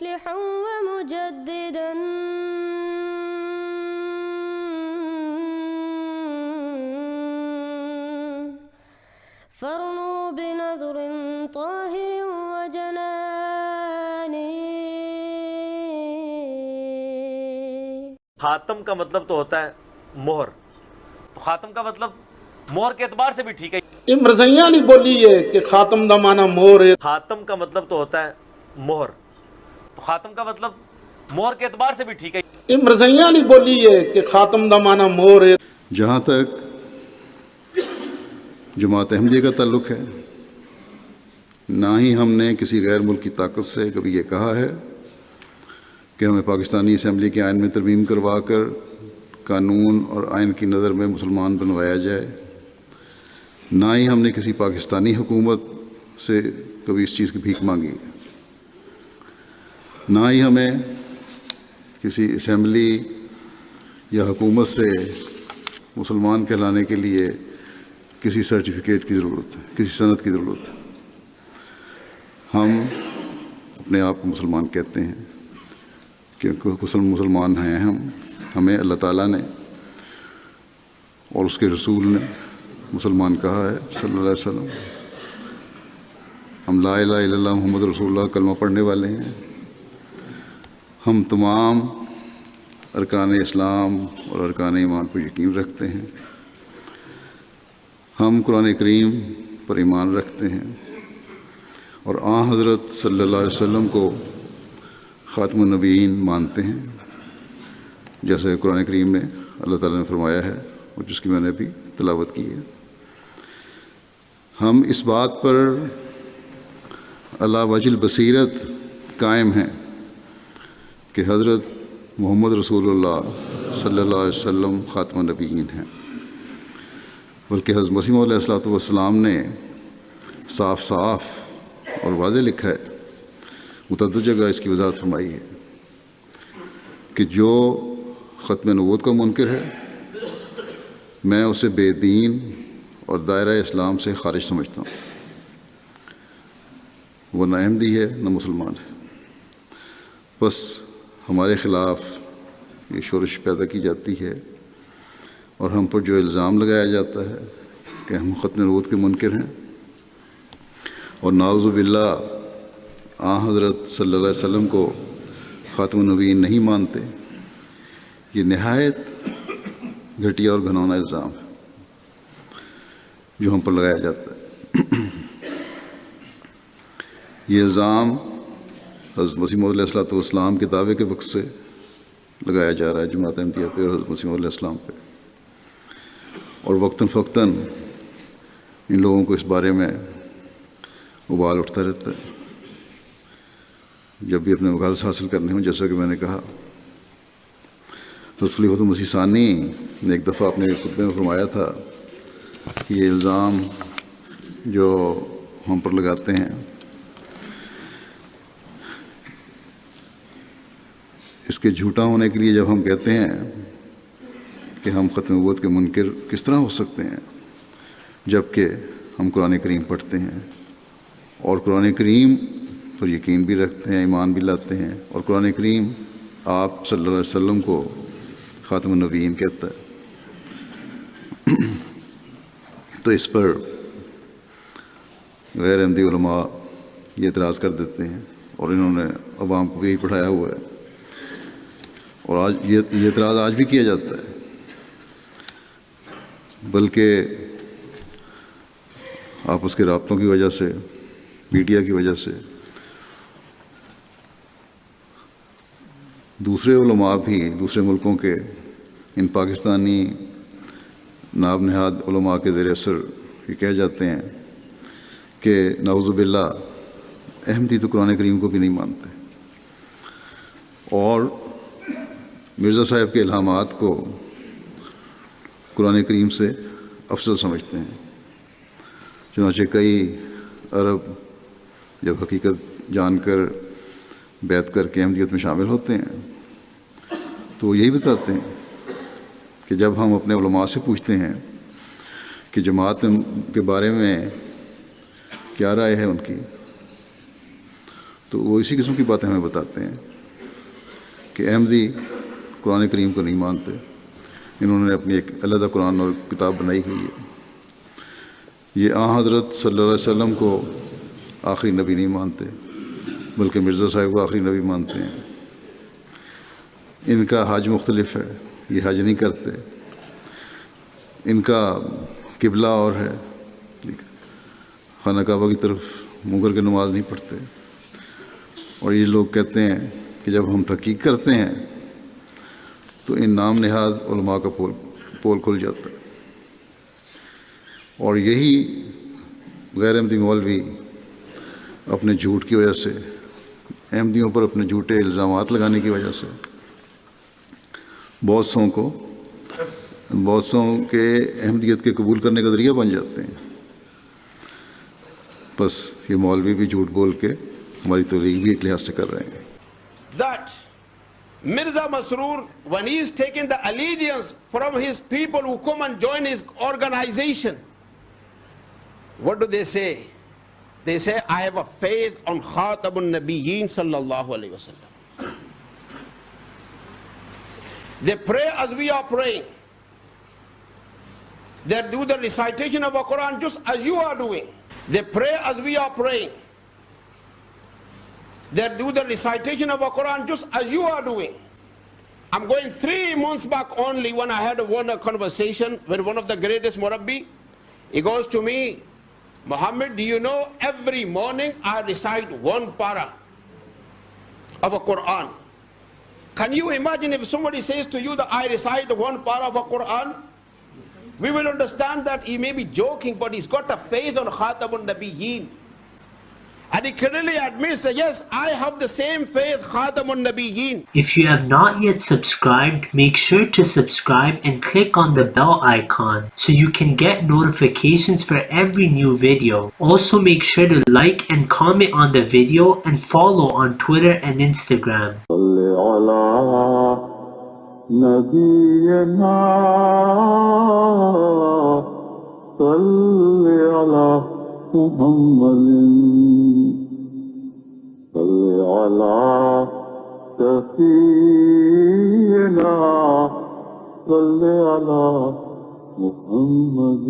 مصلحا ومجددا فارنوا بنظر طاهر وجنان. خاتم کا مطلب تو ہوتا ہے مہر، تو خاتم کا مطلب مہر کے اعتبار سے بھی ٹھیک ہے. امرزیاں نہیں بولی ہے کہ خاتم دا معنی مور ہے. خاتم کا مطلب تو ہوتا ہے مہر، تو خاتم کا مطلب مہر کے اعتبار سے بھی ٹھیک ہے. امرزیاں نہیں بولی ہے کہ خاتم دا معنی مور ہے. جہاں تک جماعت احمدیہ کا تعلق ہے، نہ ہی ہم نے کسی غیر ملکی طاقت سے کبھی یہ کہا ہے کہ ہمیں پاکستانی اسمبلی کے آئین میں ترمیم کروا کر قانون اور آئین کی نظر میں مسلمان بنوایا جائے. نہ ہی ہم نے کسی پاکستانی حکومت سے کبھی اس چیز کی بھیک مانگی ہے. نہ ہی ہمیں کسی اسمبلی یا حکومت سے مسلمان کہلانے کے لیے کسی سرٹیفکیٹ کی ضرورت ہے، کسی سند کی ضرورت ہے. ہم اپنے آپ کو مسلمان کہتے ہیں کیونکہ مسلمان ہیں. ہمیں اللہ تعالیٰ نے اور اس کے رسول نے مسلمان کہا ہے صلی اللہ علیہ وسلم. ہم لا الہ الا اللہ محمد رسول اللہ کلمہ پڑھنے والے ہیں. ہم تمام ارکان اسلام اور ارکان ایمان پر یقین رکھتے ہیں. ہم قرآن کریم پر ایمان رکھتے ہیں اور آن حضرت صلی اللہ علیہ وسلم کو خاتم النبیین مانتے ہیں، جیسے قرآن کریم میں اللہ تعالیٰ نے فرمایا ہے اور جس کی میں نے بھی تلاوت کی ہے. ہم اس بات پر علی وجہ البصیرت قائم ہیں کہ حضرت محمد رسول اللہ صلی اللہ علیہ وسلم خاتم النبیین ہیں، بلکہ حضرت مسیح علیہ الصلوۃ والسلام نے صاف صاف اور واضح لکھا ہے، متعدد جگہ اس کی وضاحت فرمائی ہے کہ جو ختم نبوت کا منکر ہے میں اسے بے دین اور دائرہ اسلام سے خارج سمجھتا ہوں. وہ نہ احمدی ہے نہ مسلمان ہے. بس ہمارے خلاف یہ شورش پیدا کی جاتی ہے اور ہم پر جو الزام لگایا جاتا ہے کہ ہم ختم نبوت کے منکر ہیں اور نعوذ باللہ آن حضرت صلی اللہ علیہ وسلم کو خاتم النبیین نہیں مانتے، یہ نہایت گھٹیا اور گھناؤنا الزام ہے جو ہم پر لگایا جاتا ہے. یہ الزام حضرت مسیح علیہ الصلوۃ والسلام کے دعوے کے وقت سے لگایا جا رہا ہے جماعت احمدیہ پہ اور حضرت مسیح علیہ السلام پہ، اور وقتاً فوقتاً ان لوگوں کو اس بارے میں ابال اٹھتا رہتا ہے جب بھی اپنے مقاصد حاصل کرنے ہوں. جیسا کہ میں نے کہا، حضرت خلیفۃ المسیح ثانی نے ایک دفعہ اپنے خطبے میں فرمایا تھا کہ یہ الزام جو ہم پر لگاتے ہیں اس کے جھوٹا ہونے کے لیے جب ہم کہتے ہیں کہ ہم ختم نبوت کے منکر کس طرح ہو سکتے ہیں جب کہ ہم قرآن کریم پڑھتے ہیں اور قرآن کریم پر یقین بھی رکھتے ہیں، ایمان بھی لاتے ہیں، اور قرآن کریم آپ صلی اللہ علیہ وسلم کو خاتم النبیین کہتا ہے. تو اس پر غیر احمدی علماء یہ اعتراض کر دیتے ہیں اور انہوں نے عوام کو یہی پڑھایا ہوا ہے، اور آج یہ اعتراض آج بھی کیا جاتا ہے. بلکہ آپس کے رابطوں کی وجہ سے، میڈیا کی وجہ سے دوسرے علماء بھی دوسرے ملکوں کے ان پاکستانی ناب نہاد علماء کے زیر اثر یہ کہہ جاتے ہیں کہ نعوذ باللہ احمدی تو قرآن کریم کو بھی نہیں مانتے اور مرزا صاحب کے الہامات کو قرآن کریم سے افضل سمجھتے ہیں. چنانچہ کئی عرب جب حقیقت جان کر بیعت کر کے احمدیت میں شامل ہوتے ہیں تو وہ یہی بتاتے ہیں کہ جب ہم اپنے علماء سے پوچھتے ہیں کہ جماعت کے بارے میں کیا رائے ہے ان کی، تو وہ اسی قسم کی باتیں ہمیں بتاتے ہیں کہ احمدی قرآن کریم کو نہیں مانتے، انہوں نے اپنی ایک علیحدہ قرآن اور کتاب بنائی ہوئی ہے، یہ آن حضرت صلی اللہ علیہ وسلم کو آخری نبی نہیں مانتے بلکہ مرزا صاحب کو آخری نبی مانتے ہیں، ان کا حج مختلف ہے، یہ حج نہیں کرتے، ان کا قبلہ اور ہے، خانہ کعبہ کی طرف منہ کر کے نماز نہیں پڑھتے، اور یہ لوگ کہتے ہیں کہ جب ہم تحقیق کرتے ہیں تو ان نام نہاد علماء کا پول کھل جاتا ہے، اور یہی غیر احمدی مولوی اپنے جھوٹ کی وجہ سے، احمدیوں پر اپنے جھوٹے الزامات لگانے کی وجہ سے بہت سو کے احمدیت کے قبول کرنے کا ذریعہ بن جاتے ہیں۔ بس یہ مولوی بھی جھوٹ بول کے ہماری تبلیغ بھی ایک لحاظ سے کر رہے ہیں۔ That Mirza Masroor, when he is taking the allegiance from his people who come and join his organization, what do they say? They say, I have a faith on Khatamun Nabiyyin sallallahu alayhi wa sallam. They pray as we are praying. They do the recitation of the Quran just as you are doing. They pray as we are praying. They do the recitation of the Quran just as you are doing. I'm going 3 months back only when I had a conversation with one of the greatest Murabbi. He goes to me, Muhammad, do you know every morning I recite 1 para of a Quran? Can you imagine if somebody says to you that I recite 1 para of a Quran? We will understand that he may be joking, but he's got a faith on Khatamun Nabiyyin. And he clearly admits that, yes, I have the same faith, Khatamun Nabiyyin. If you have not yet subscribed, make sure to subscribe and click on the bell icon so you can get notifications for every new video. Also make sure to like and comment on the video and follow on Twitter and Instagram. محمد صل على سفينا صل على محمد